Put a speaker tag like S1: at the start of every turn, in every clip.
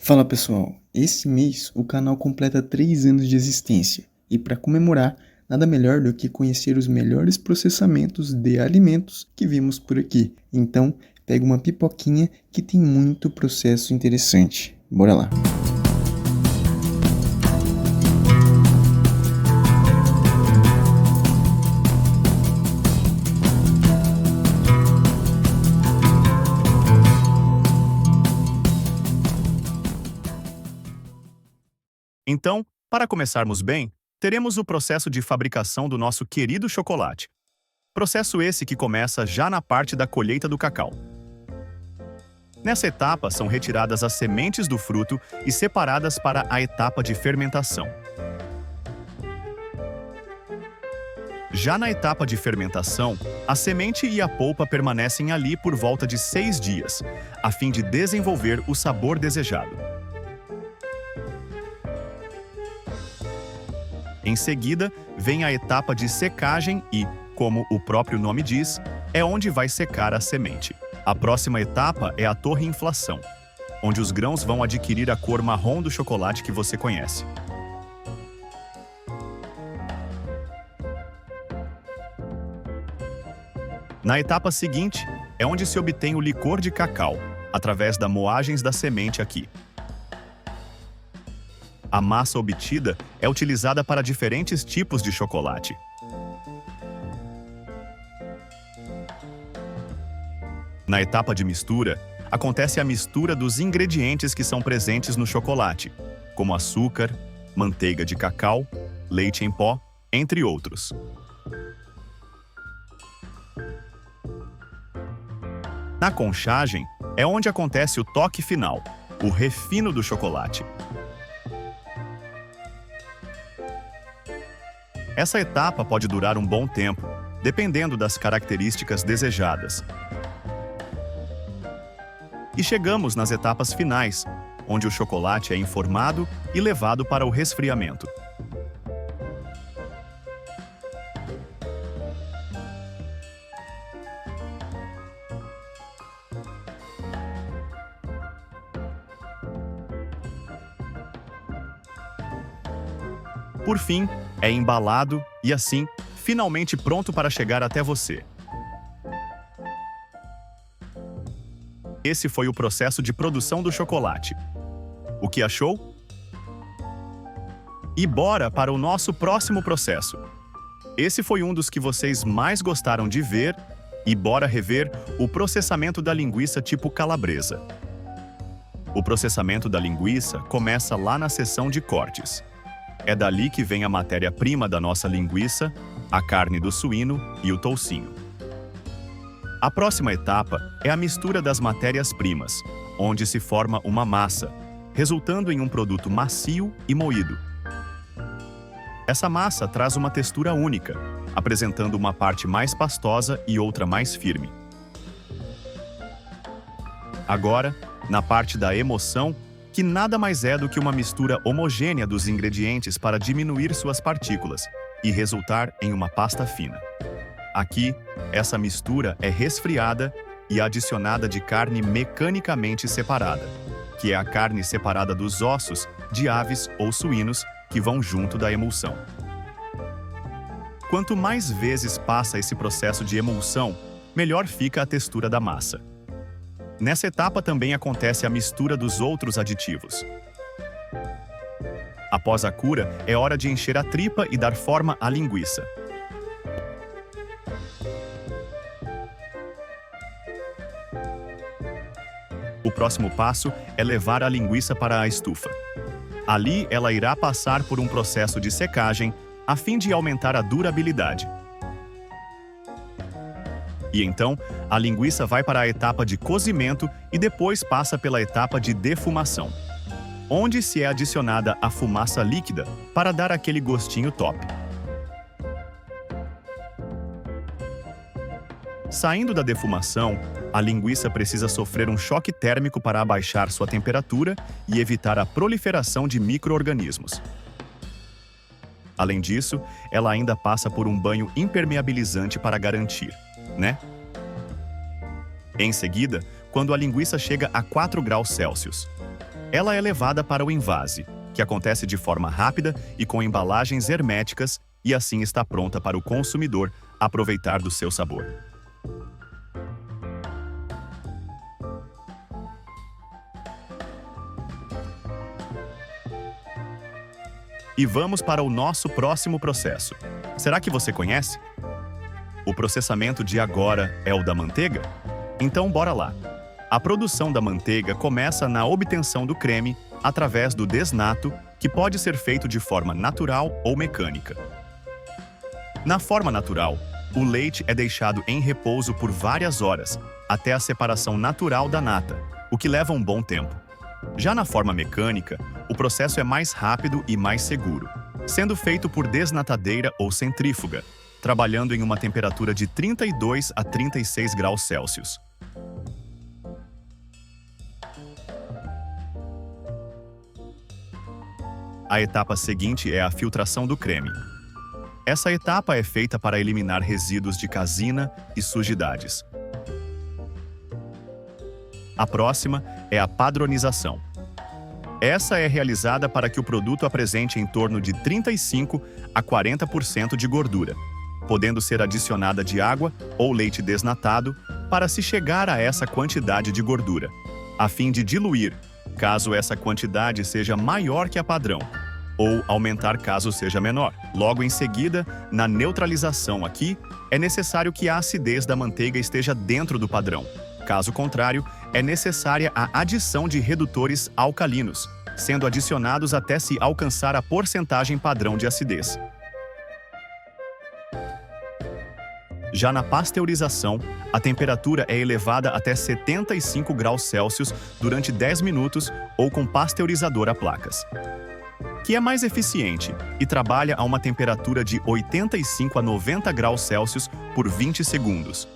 S1: Fala pessoal, esse mês o canal completa 3 anos de existência e para comemorar, nada melhor do que conhecer os melhores processamentos de alimentos que vimos por aqui. Então, pega uma pipoquinha que tem muito processo interessante. Bora lá!
S2: Então, para começarmos bem, teremos o processo de fabricação do nosso querido chocolate. Processo esse que começa já na parte da colheita do cacau. Nessa etapa, são retiradas as sementes do fruto e separadas para a etapa de fermentação. Já na etapa de fermentação, a semente e a polpa permanecem ali por volta de 6 dias, a fim de desenvolver o sabor desejado. Em seguida, vem a etapa de secagem e, como o próprio nome diz, é onde vai secar a semente. A próxima etapa é a torre-inflação, onde os grãos vão adquirir a cor marrom do chocolate que você conhece. Na etapa seguinte, é onde se obtém o licor de cacau, através das moagens da semente aqui. A massa obtida é utilizada para diferentes tipos de chocolate. Na etapa de mistura, acontece a mistura dos ingredientes que são presentes no chocolate, como açúcar, manteiga de cacau, leite em pó, entre outros. Na conchagem, é onde acontece o toque final, o refino do chocolate. Essa etapa pode durar um bom tempo, dependendo das características desejadas. E chegamos nas etapas finais, onde o chocolate é informado e levado para o resfriamento. Por fim, é embalado e, assim, finalmente pronto para chegar até você. Esse foi o processo de produção do chocolate. O que achou? E bora para o nosso próximo processo. Esse foi um dos que vocês mais gostaram de ver e bora rever o processamento da linguiça tipo calabresa. O processamento da linguiça começa lá na seção de cortes. É dali que vem a matéria-prima da nossa linguiça, a carne do suíno e o toucinho. A próxima etapa é a mistura das matérias-primas, onde se forma uma massa, resultando em um produto macio e moído. Essa massa traz uma textura única, apresentando uma parte mais pastosa e outra mais firme. Agora, na parte da emoção, que nada mais é do que uma mistura homogênea dos ingredientes para diminuir suas partículas e resultar em uma pasta fina. Aqui, essa mistura é resfriada e adicionada de carne mecanicamente separada, que é a carne separada dos ossos de aves ou suínos que vão junto da emulsão. Quanto mais vezes passa esse processo de emulsão, melhor fica a textura da massa. Nessa etapa também acontece a mistura dos outros aditivos. Após a cura, é hora de encher a tripa e dar forma à linguiça. O próximo passo é levar a linguiça para a estufa. Ali, ela irá passar por um processo de secagem a fim de aumentar a durabilidade. E então, a linguiça vai para a etapa de cozimento e depois passa pela etapa de defumação, onde se é adicionada a fumaça líquida para dar aquele gostinho top. Saindo da defumação, a linguiça precisa sofrer um choque térmico para abaixar sua temperatura e evitar a proliferação de micro-organismos. Além disso, ela ainda passa por um banho impermeabilizante para garantir, né? Em seguida, quando a linguiça chega a 4 graus Celsius. ela é levada para o envase, que acontece de forma rápida e com embalagens herméticas, e assim está pronta para o consumidor aproveitar do seu sabor. E vamos para o nosso próximo processo. Será que você conhece? O processamento de agora é o da manteiga? Então bora lá. A produção da manteiga começa na obtenção do creme através do desnato, que pode ser feito de forma natural ou mecânica. Na forma natural, o leite é deixado em repouso por várias horas, até a separação natural da nata, o que leva um bom tempo. Já na forma mecânica, o processo é mais rápido e mais seguro, sendo feito por desnatadeira ou centrífuga, trabalhando em uma temperatura de 32 a 36 graus Celsius. A etapa seguinte é a filtração do creme. Essa etapa é feita para eliminar resíduos de casina e sujidades. A próxima é a padronização. Essa é realizada para que o produto apresente em torno de 35 a 40% de gordura, podendo ser adicionada de água ou leite desnatado para se chegar a essa quantidade de gordura, a fim de diluir, caso essa quantidade seja maior que a padrão, ou aumentar caso seja menor. Logo em seguida, na neutralização aqui, é necessário que a acidez da manteiga esteja dentro do padrão. Caso contrário, é necessária a adição de redutores alcalinos, sendo adicionados até se alcançar a porcentagem padrão de acidez. Já na pasteurização, a temperatura é elevada até 75 graus Celsius durante 10 minutos ou com pasteurizador a placas, que é mais eficiente e trabalha a uma temperatura de 85 a 90 graus Celsius por 20 segundos.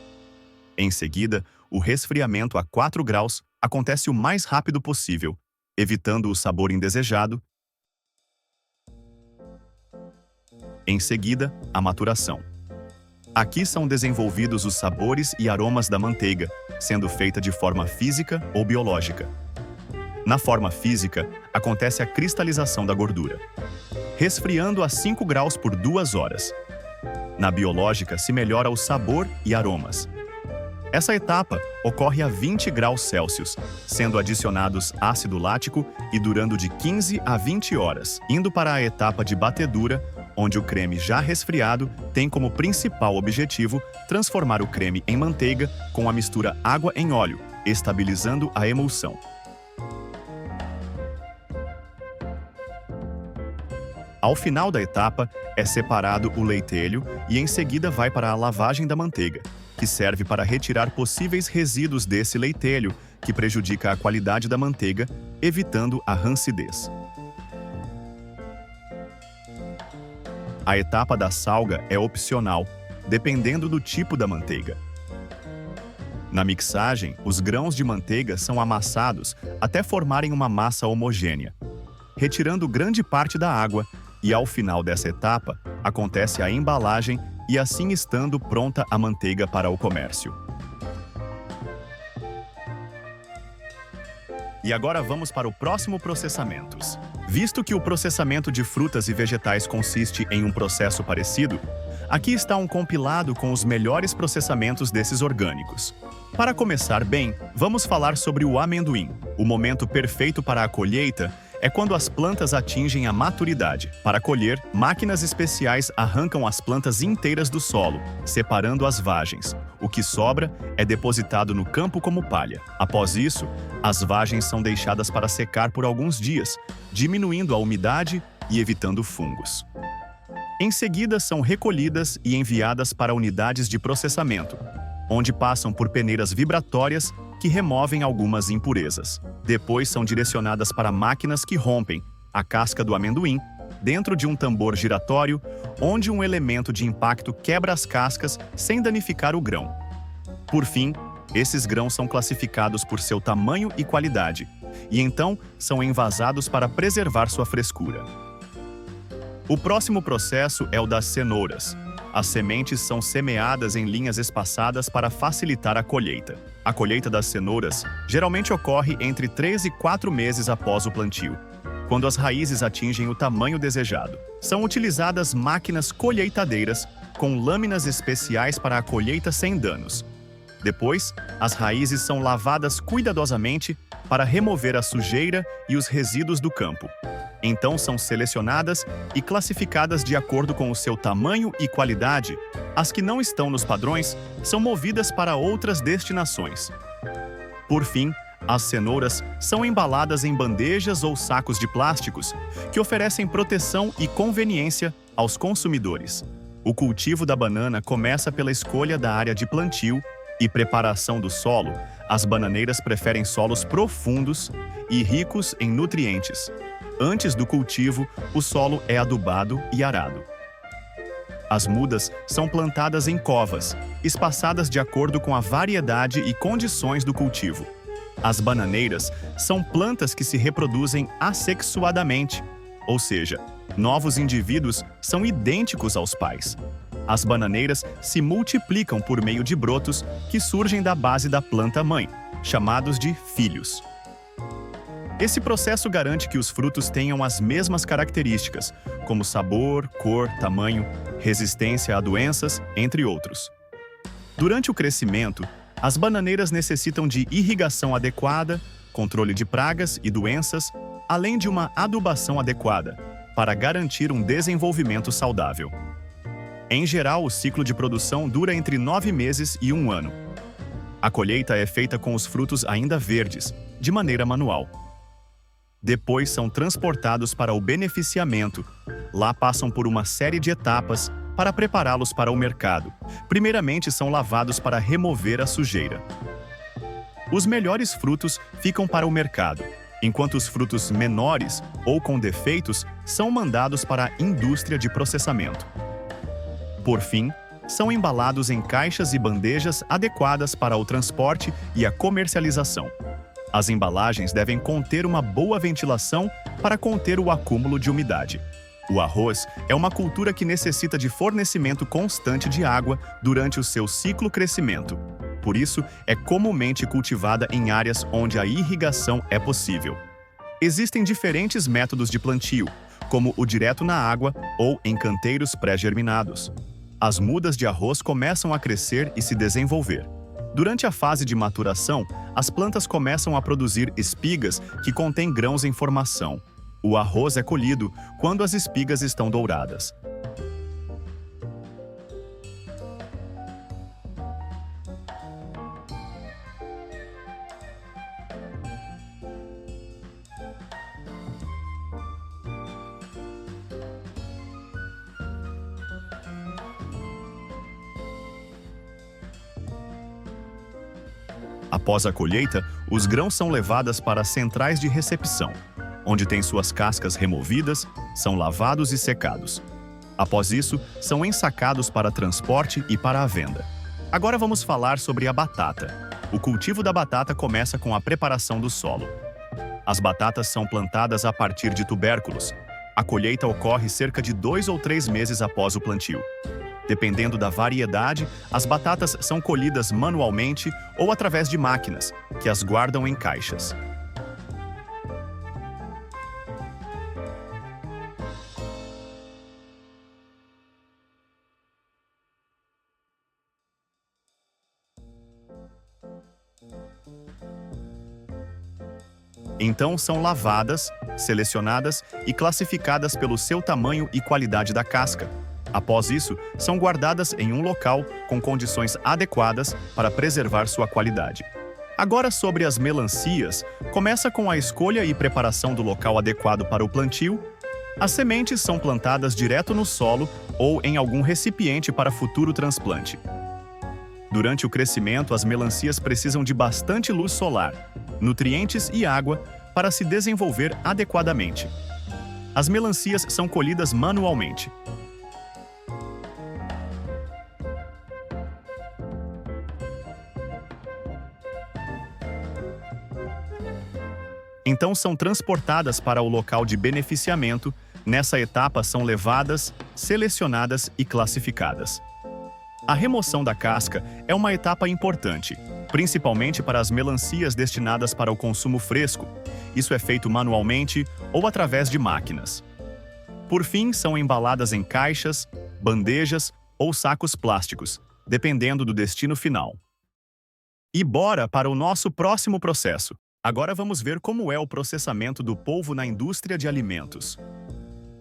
S2: Em seguida, o resfriamento a 4 graus acontece o mais rápido possível, evitando o sabor indesejado. Em seguida, a maturação. Aqui são desenvolvidos os sabores e aromas da manteiga, sendo feita de forma física ou biológica. Na forma física, acontece a cristalização da gordura, resfriando a 5 graus por 2 horas. Na biológica, se melhora o sabor e aromas. Essa etapa ocorre a 20 graus Celsius, sendo adicionados ácido lático e durando de 15 a 20 horas, indo para a etapa de batedura, onde o creme já resfriado tem como principal objetivo transformar o creme em manteiga com a mistura água em óleo, estabilizando a emulsão. Ao final da etapa, é separado o leitelho e em seguida vai para a lavagem da manteiga, que serve para retirar possíveis resíduos desse leitelho, que prejudica a qualidade da manteiga, evitando a rancidez. A etapa da salga é opcional, dependendo do tipo da manteiga. Na mixagem, os grãos de manteiga são amassados até formarem uma massa homogênea, retirando grande parte da água, e ao final dessa etapa, acontece a embalagem e assim estando pronta a manteiga para o comércio. E agora vamos para o próximo processamento. Visto que o processamento de frutas e vegetais consiste em um processo parecido, aqui está um compilado com os melhores processamentos desses orgânicos. Para começar bem, vamos falar sobre o amendoim. O momento perfeito para a colheita é quando as plantas atingem a maturidade. Para colher, máquinas especiais arrancam as plantas inteiras do solo, separando as vagens. O que sobra é depositado no campo como palha. Após isso, as vagens são deixadas para secar por alguns dias, diminuindo a umidade e evitando fungos. Em seguida, são recolhidas e enviadas para unidades de processamento, onde passam por peneiras vibratórias que removem algumas impurezas. Depois são direcionadas para máquinas que rompem a casca do amendoim dentro de um tambor giratório, onde um elemento de impacto quebra as cascas sem danificar o grão. Por fim, esses grãos são classificados por seu tamanho e qualidade, e então são envasados para preservar sua frescura. O próximo processo é o das cenouras. As sementes são semeadas em linhas espaçadas para facilitar a colheita. A colheita das cenouras geralmente ocorre entre 3 e 4 meses após o plantio, quando as raízes atingem o tamanho desejado. São utilizadas máquinas colheitadeiras com lâminas especiais para a colheita sem danos. Depois, as raízes são lavadas cuidadosamente para remover a sujeira e os resíduos do campo. Então são selecionadas e classificadas de acordo com o seu tamanho e qualidade. As que não estão nos padrões são movidas para outras destinações. Por fim, as cenouras são embaladas em bandejas ou sacos de plásticos que oferecem proteção e conveniência aos consumidores. O cultivo da banana começa pela escolha da área de plantio e preparação do solo. As bananeiras preferem solos profundos e ricos em nutrientes. Antes do cultivo, o solo é adubado e arado. As mudas são plantadas em covas, espaçadas de acordo com a variedade e condições do cultivo. As bananeiras são plantas que se reproduzem assexuadamente, ou seja, novos indivíduos são idênticos aos pais. As bananeiras se multiplicam por meio de brotos que surgem da base da planta-mãe, chamados de filhos. Esse processo garante que os frutos tenham as mesmas características, como sabor, cor, tamanho, resistência a doenças, entre outros. Durante o crescimento, as bananeiras necessitam de irrigação adequada, controle de pragas e doenças, além de uma adubação adequada, para garantir um desenvolvimento saudável. Em geral, o ciclo de produção dura entre 9 meses e 1 ano. A colheita é feita com os frutos ainda verdes, de maneira manual. Depois são transportados para o beneficiamento. Lá passam por uma série de etapas para prepará-los para o mercado. Primeiramente, são lavados para remover a sujeira. Os melhores frutos ficam para o mercado, enquanto os frutos menores ou com defeitos são mandados para a indústria de processamento. Por fim, são embalados em caixas e bandejas adequadas para o transporte e a comercialização. As embalagens devem conter uma boa ventilação para conter o acúmulo de umidade. O arroz é uma cultura que necessita de fornecimento constante de água durante o seu ciclo crescimento. Por isso, é comumente cultivada em áreas onde a irrigação é possível. Existem diferentes métodos de plantio, como o direto na água ou em canteiros pré-germinados. As mudas de arroz começam a crescer e se desenvolver. Durante a fase de maturação, as plantas começam a produzir espigas que contêm grãos em formação. O arroz é colhido quando as espigas estão douradas. Após a colheita, os grãos são levados para as centrais de recepção, onde têm suas cascas removidas, são lavados e secados. Após isso, são ensacados para transporte e para a venda. Agora vamos falar sobre a batata. O cultivo da batata começa com a preparação do solo. As batatas são plantadas a partir de tubérculos. A colheita ocorre cerca de 2 ou 3 meses após o plantio. Dependendo da variedade, as batatas são colhidas manualmente ou através de máquinas, que as guardam em caixas. Então são lavadas, selecionadas e classificadas pelo seu tamanho e qualidade da casca. Após isso, são guardadas em um local com condições adequadas para preservar sua qualidade. Agora sobre as melancias, começa com a escolha e preparação do local adequado para o plantio. As sementes são plantadas direto no solo ou em algum recipiente para futuro transplante. Durante o crescimento, as melancias precisam de bastante luz solar, nutrientes e água para se desenvolver adequadamente. As melancias são colhidas manualmente. Então são transportadas para o local de beneficiamento, Nessa etapa são levadas, selecionadas e classificadas. A remoção da casca é uma etapa importante, principalmente para as melancias destinadas para o consumo fresco. Isso é feito manualmente ou através de máquinas. Por fim, são embaladas em caixas, bandejas ou sacos plásticos, dependendo do destino final. E bora para o nosso próximo processo. Agora vamos ver como é o processamento do polvo na indústria de alimentos.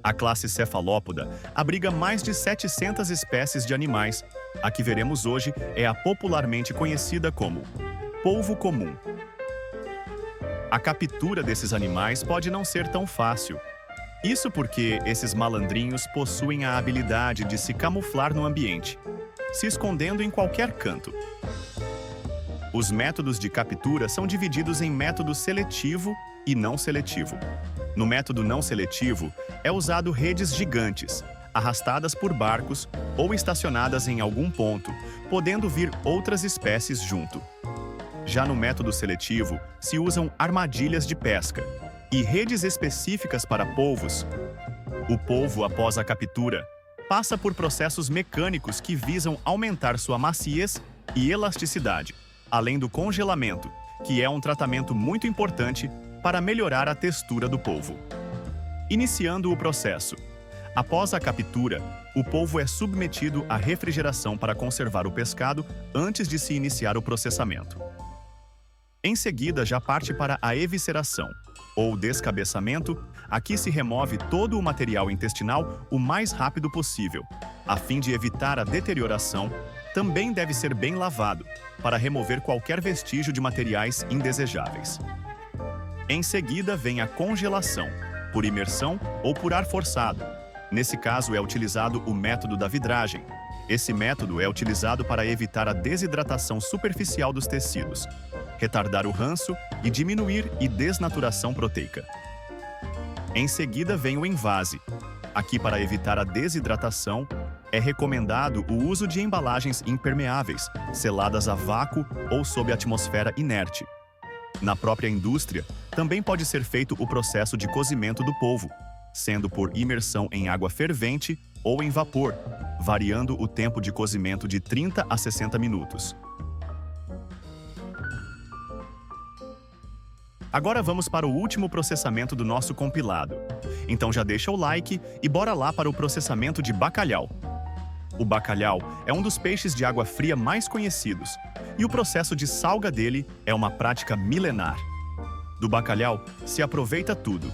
S2: A classe cefalópoda abriga mais de 700 espécies de animais. A que veremos hoje é a popularmente conhecida como polvo comum. A captura desses animais pode não ser tão fácil. Isso porque esses malandrinhos possuem a habilidade de se camuflar no ambiente, se escondendo em qualquer canto. Os métodos de captura são divididos em método seletivo e não seletivo. No método não seletivo, é usado redes gigantes, arrastadas por barcos ou estacionadas em algum ponto, podendo vir outras espécies junto. Já no método seletivo, se usam armadilhas de pesca e redes específicas para polvos. O polvo, após a captura, passa por processos mecânicos que visam aumentar sua maciez e elasticidade, além do congelamento, que é um tratamento muito importante para melhorar a textura do polvo. Iniciando o processo. Após a captura, o polvo é submetido à refrigeração para conservar o pescado antes de se iniciar o processamento. Em seguida, já parte para a evisceração, ou descabeçamento. Aqui se remove todo o material intestinal o mais rápido possível, a fim de evitar a deterioração. Também deve ser bem lavado, para remover qualquer vestígio de materiais indesejáveis. Em seguida, vem a congelação, por imersão ou por ar forçado. Nesse caso, é utilizado o método da vidragem. Esse método é utilizado para evitar a desidratação superficial dos tecidos, retardar o ranço e diminuir a desnaturação proteica. Em seguida, vem o envase. Aqui, para evitar a desidratação, é recomendado o uso de embalagens impermeáveis, seladas a vácuo ou sob atmosfera inerte. Na própria indústria, também pode ser feito o processo de cozimento do polvo, sendo por imersão em água fervente ou em vapor, variando o tempo de cozimento de 30 a 60 minutos. Agora vamos para o último processamento do nosso compilado. Então já deixa o like e bora lá para o processamento de bacalhau. O bacalhau é um dos peixes de água fria mais conhecidos, e o processo de salga dele é uma prática milenar. Do bacalhau se aproveita tudo: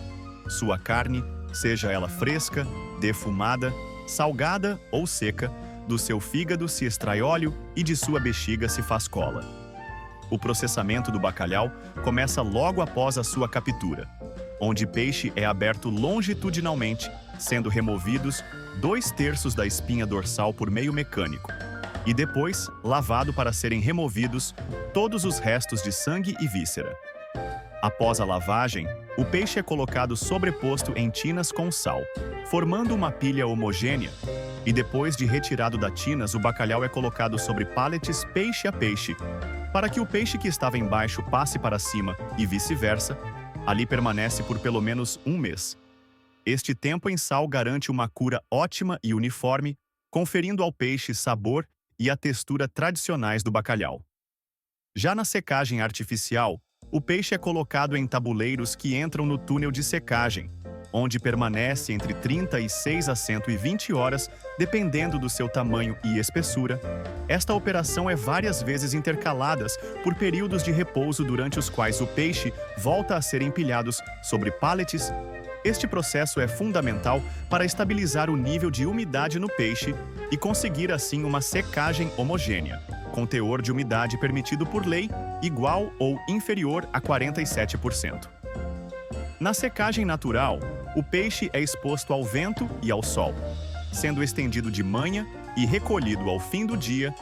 S2: sua carne, seja ela fresca, defumada, salgada ou seca, do seu fígado se extrai óleo e de sua bexiga se faz cola. O processamento do bacalhau começa logo após a sua captura, onde o peixe é aberto longitudinalmente, sendo removidos 2/3 da espinha dorsal por meio mecânico, e depois lavado para serem removidos todos os restos de sangue e víscera. Após a lavagem, o peixe é colocado sobreposto em tinas com sal, formando uma pilha homogênea, e depois de retirado da tinas, o bacalhau é colocado sobre pallets peixe a peixe, para que o peixe que estava embaixo passe para cima e vice-versa. Ali permanece por pelo menos um mês. Este tempo em sal garante uma cura ótima e uniforme, conferindo ao peixe sabor e a textura tradicionais do bacalhau. Já na secagem artificial, o peixe é colocado em tabuleiros que entram no túnel de secagem, onde permanece entre 36 a 120 horas, dependendo do seu tamanho e espessura. Esta operação é várias vezes intercaladas por períodos de repouso durante os quais o peixe volta a ser empilhado sobre pallets. Este processo é fundamental para estabilizar o nível de umidade no peixe e conseguir assim uma secagem homogênea, com teor de umidade permitido por lei igual ou inferior a 47%. Na secagem natural, o peixe é exposto ao vento e ao sol, sendo estendido de manhã e recolhido ao fim do dia.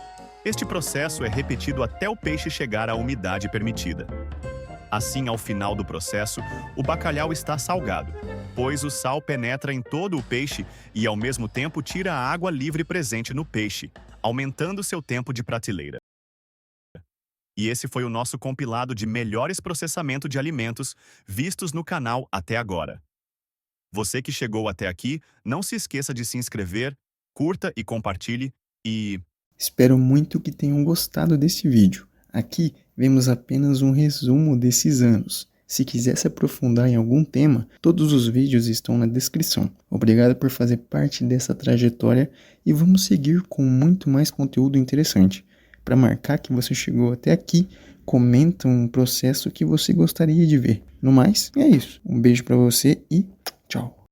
S2: Este processo é repetido até o peixe chegar à umidade permitida. Assim, ao final do processo, o bacalhau está salgado, pois o sal penetra em todo o peixe e, ao mesmo tempo, tira a água livre presente no peixe, aumentando seu tempo de prateleira. E esse foi o nosso compilado de melhores processamento de alimentos vistos no canal até agora. Você que chegou até aqui, não se esqueça de se inscrever, curta e compartilhe e
S1: Espero muito que tenham gostado desse vídeo. Aqui vemos apenas um resumo desses anos. Se quiser se aprofundar em algum tema, todos os vídeos estão na descrição. Obrigado por fazer parte dessa trajetória e vamos seguir com muito mais conteúdo interessante. Para marcar que você chegou até aqui, comenta um processo que você gostaria de ver. No mais, é isso. Um beijo para você e tchau!